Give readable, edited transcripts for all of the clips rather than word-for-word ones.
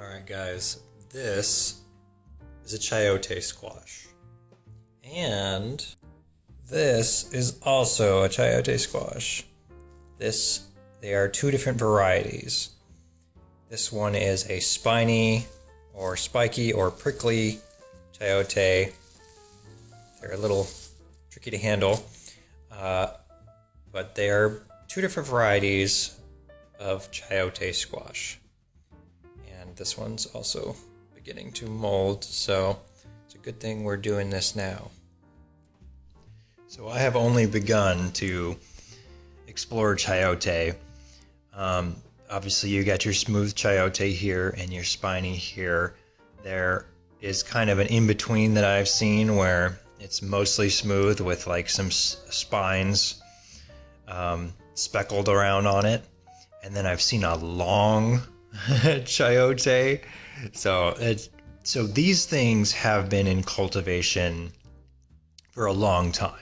Alright guys, this is a chayote squash. And this is also a chayote squash. They are two different varieties. This one is a spiny or spiky or prickly chayote. They're a little tricky to handle, but they are two different varieties of chayote squash. And this one's also beginning to mold, so it's a good thing we're doing this now. So I have only begun to explore chayote. Obviously you got your smooth chayote here and your spiny here. There is kind of an in-between that I've seen where it's mostly smooth with like some spines speckled around on it. And then I've seen a long chayote. So these things have been in cultivation for a long time.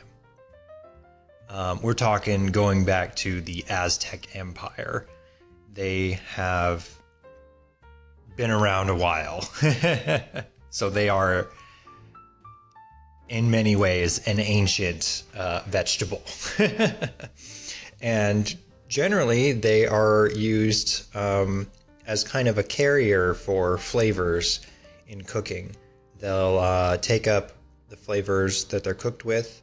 We're talking going back to the Aztec Empire. They have been around a while. So they are in many ways an ancient vegetable. And generally they are used as kind of a carrier for flavors in cooking. They'll take up the flavors that they're cooked with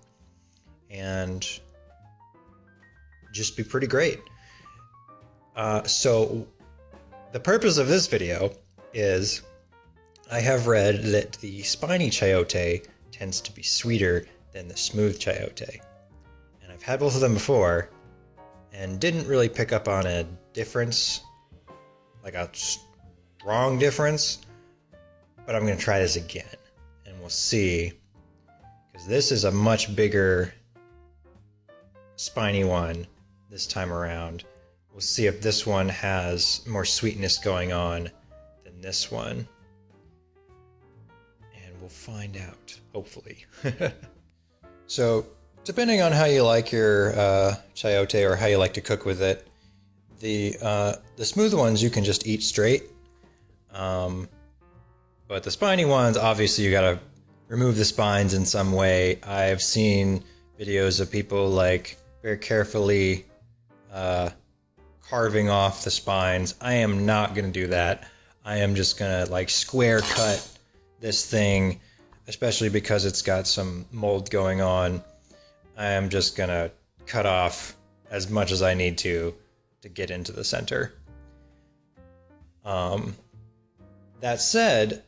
and just be pretty great. So the purpose of this video is I have read that the spiny chayote tends to be sweeter than the smooth chayote. And I've had both of them before and didn't really pick up on a difference, like a strong difference, but I'm going to try this again and we'll see, because this is a much bigger spiny one this time around. We'll see if this one has more sweetness going on than this one, and we'll find out, hopefully. So depending on how you like your chayote or how you like to cook with it, the smooth ones you can just eat straight, but the spiny ones, obviously you gotta remove the spines in some way. I've seen videos of people like very carefully carving off the spines. I am not gonna do that. I am just gonna like square cut this thing, especially because it's got some mold going on. I am just gonna cut off as much as I need to get into the center. That said,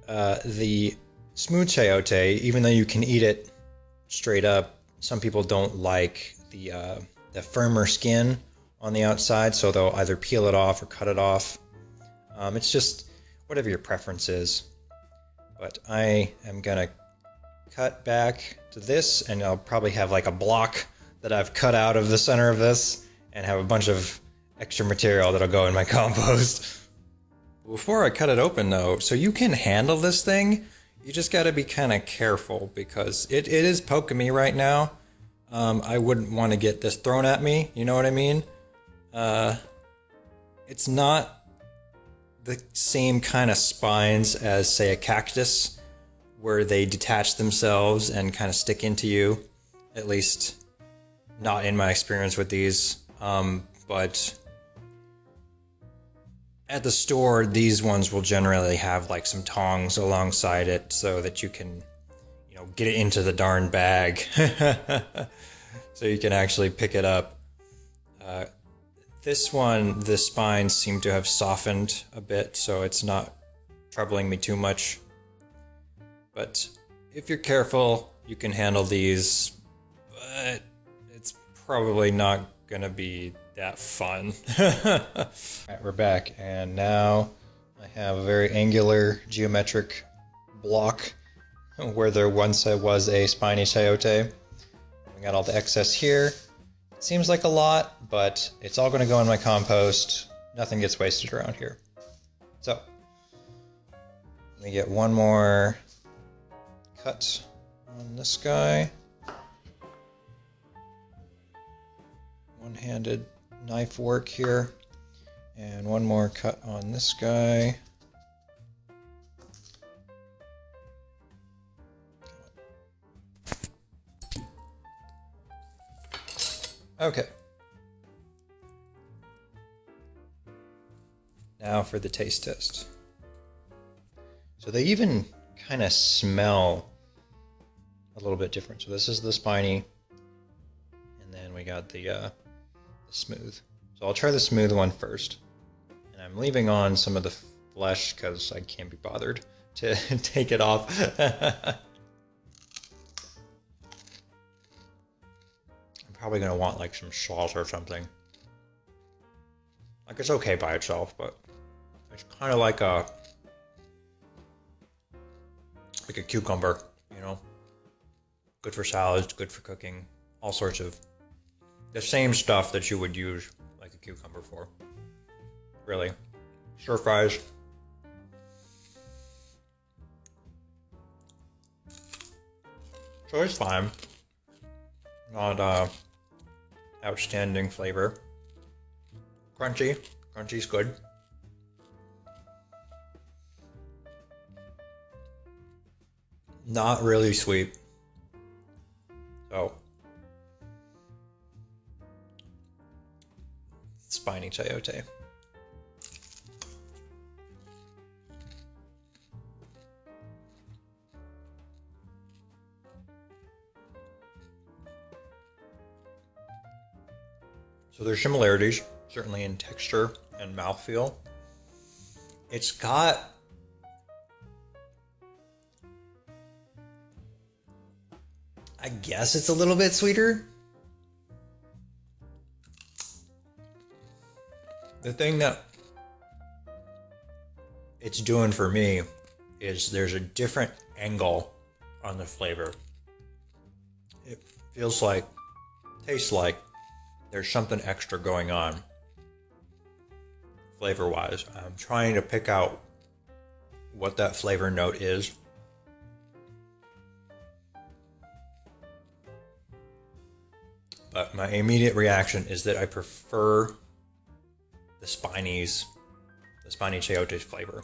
the smooth chayote, even though you can eat it straight up, some people don't like the firmer skin on the outside, so they'll either peel it off or cut it off. It's just whatever your preference is. But I am gonna cut back to this, and I'll probably have like a block that I've cut out of the center of this and have a bunch of extra material that'll go in my compost. Before I cut it open though, so you can handle this thing, you just gotta be kind of careful because it is poking me right now. I wouldn't want to get this thrown at me, you know what I mean? It's not the same kind of spines as, say, a cactus, where they detach themselves and kind of stick into you. At least, not in my experience with these. But at the store, these ones will generally have like some tongs alongside it so that you can, you know, get it into the darn bag. So you can actually pick it up. This one, the spines seem to have softened a bit, so it's not troubling me too much. But if you're careful, you can handle these, but it's probably not gonna be that fun. Alright, we're back, and now I have a very angular geometric block where there once was a spiny chayote. We got all the excess here. It seems like a lot, but it's all gonna go in my compost. Nothing gets wasted around here. So, let me get one more cut on this guy. One-handed knife work here. And one more cut on this guy. Okay. Now for the taste test. So they even kind of smell a little bit different. So this is the spiny, and then we got the smooth. So I'll try the smooth one first. And I'm leaving on some of the flesh because I can't be bothered to take it off. Probably gonna want like some salt or something. Like it's okay by itself, but it's kind of like a cucumber, you know. Good for salads, good for cooking, all sorts of the same stuff that you would use like a cucumber for. Really, stir fries. So it's fine. Not outstanding flavor. Crunchy. Crunchy's good. Not really sweet. So, spiny chayote. So there's similarities, certainly in texture and mouthfeel. It's got I guess it's a little bit sweeter. The thing that it's doing for me is there's a different angle on the flavor. It feels like, tastes like there's something extra going on flavor-wise. I'm trying to pick out what that flavor note is. But my immediate reaction is that I prefer the spiny chayote flavor.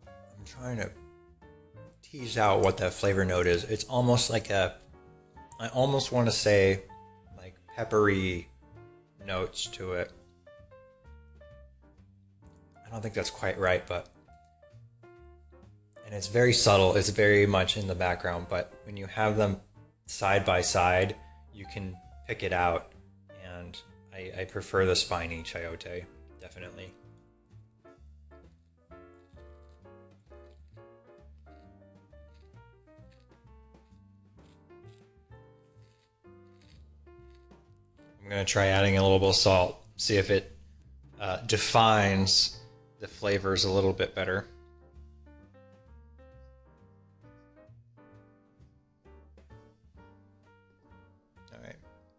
I'm trying to tease out what that flavor note is. It's almost like I almost want to say like peppery notes to it. I don't think that's quite right, but and it's very subtle. It's very much in the background, but when you have them side by side, you can pick it out. And I prefer the spiny chayote, definitely. I'm gonna try adding a little bit of salt, see if it defines the flavors a little bit better. All right,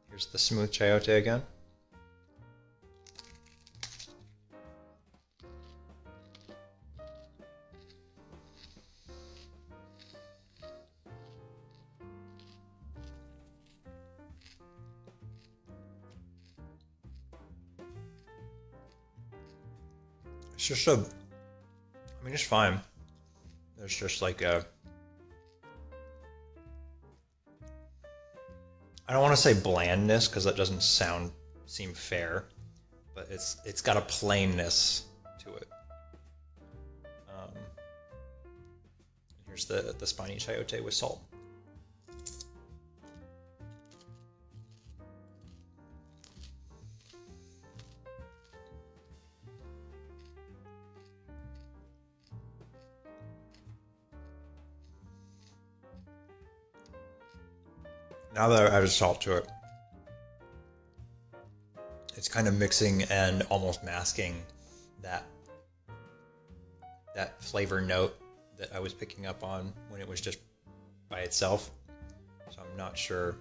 here's the smooth chayote again. It's just it's fine. There's just like I don't want to say blandness because that doesn't seem fair, but it's got a plainness to it. Here's the spiny chayote with salt. Now that I've added salt to it, it's kind of mixing and almost masking that flavor note that I was picking up on when it was just by itself. So I'm not sure.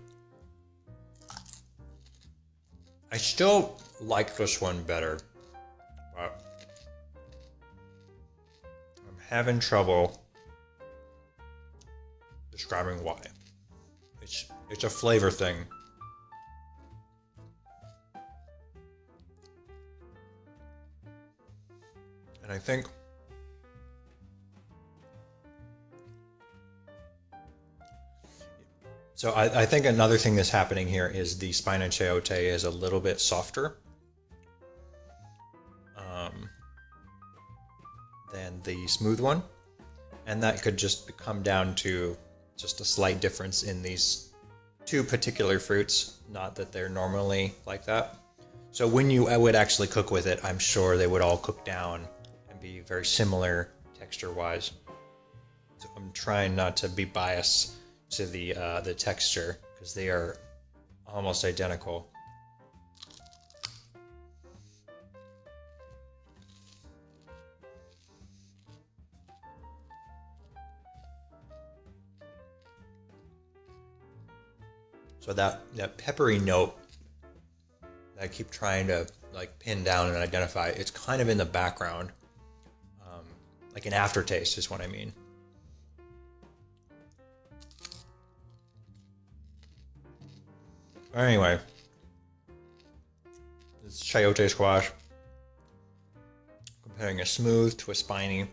I still like this one better, but I'm having trouble describing why. It's a flavor thing. And I think so I think another thing that's happening here is the spiny chayote is a little bit softer than the smooth one. And that could just come down to just a slight difference in these two particular fruits, not that they're normally like that. So when I would actually cook with it, I'm sure they would all cook down and be very similar texture-wise. So I'm trying not to be biased to the texture because they are almost identical. So that peppery note that I keep trying to like pin down and identify, it's kind of in the background. Like an aftertaste is what I mean. Anyway, this chayote squash, comparing a smooth to a spiny.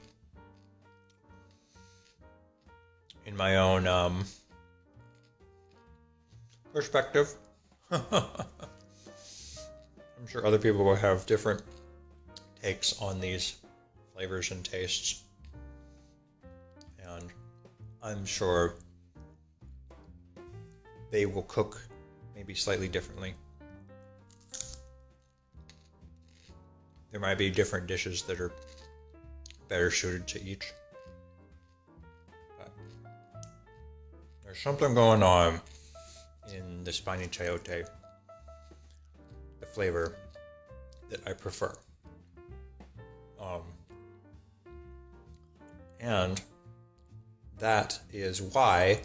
In my own perspective. I'm sure other people will have different takes on these flavors and tastes. And I'm sure they will cook maybe slightly differently. There might be different dishes that are better suited to each. But there's something going on in the spiny chayote, the flavor that I prefer. And that is why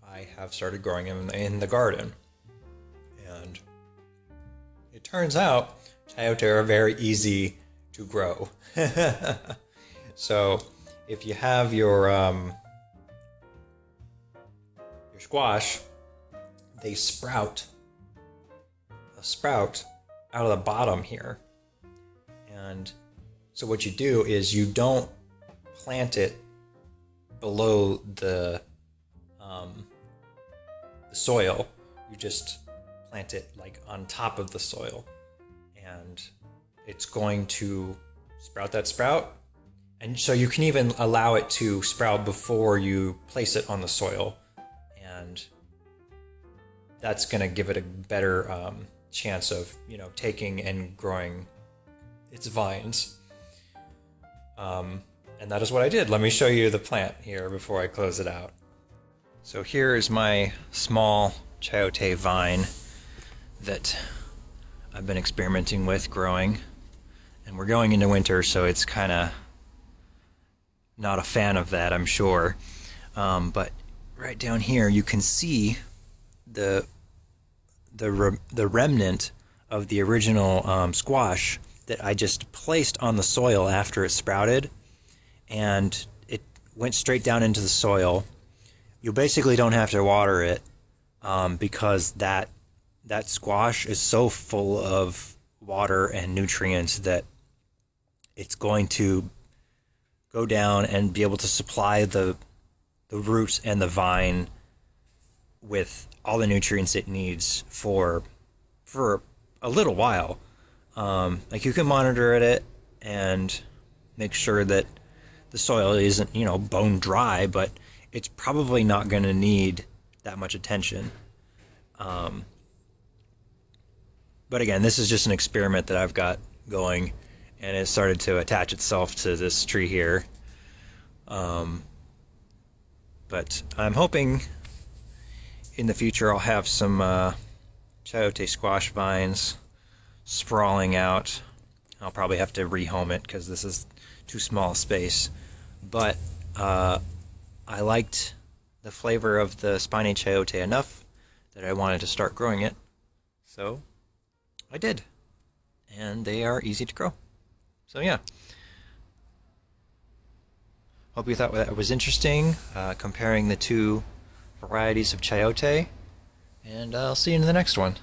I have started growing them in the garden. And it turns out chayote are very easy to grow. So if you have your squash, they sprout out of the bottom here. And so what you do is you don't plant it below the soil. You just plant it like on top of the soil, and it's going to sprout that sprout. And so you can even allow it to sprout before you place it on the soil, and that's going to give it a better chance of, taking and growing its vines. And that is what I did. Let me show you the plant here before I close it out. So here is my small chayote vine that I've been experimenting with growing. And we're going into winter, so it's kind of not a fan of that, I'm sure. But right down here, you can see the remnant of the original squash that I just placed on the soil after it sprouted, and it went straight down into the soil. You basically don't have to water it because that squash is so full of water and nutrients that it's going to go down and be able to supply the roots and the vine with all the nutrients it needs for a little while. Like you can monitor it and make sure that the soil isn't, bone dry, but it's probably not going to need that much attention. But again, this is just an experiment that I've got going, and it started to attach itself to this tree here. But I'm hoping in the future I'll have some chayote squash vines sprawling out. I'll probably have to rehome it because this is too small a space. But I liked the flavor of the spiny chayote enough that I wanted to start growing it. So I did. And they are easy to grow. So yeah. Hope you thought that was interesting, comparing the two varieties of chayote, and I'll see you in the next one.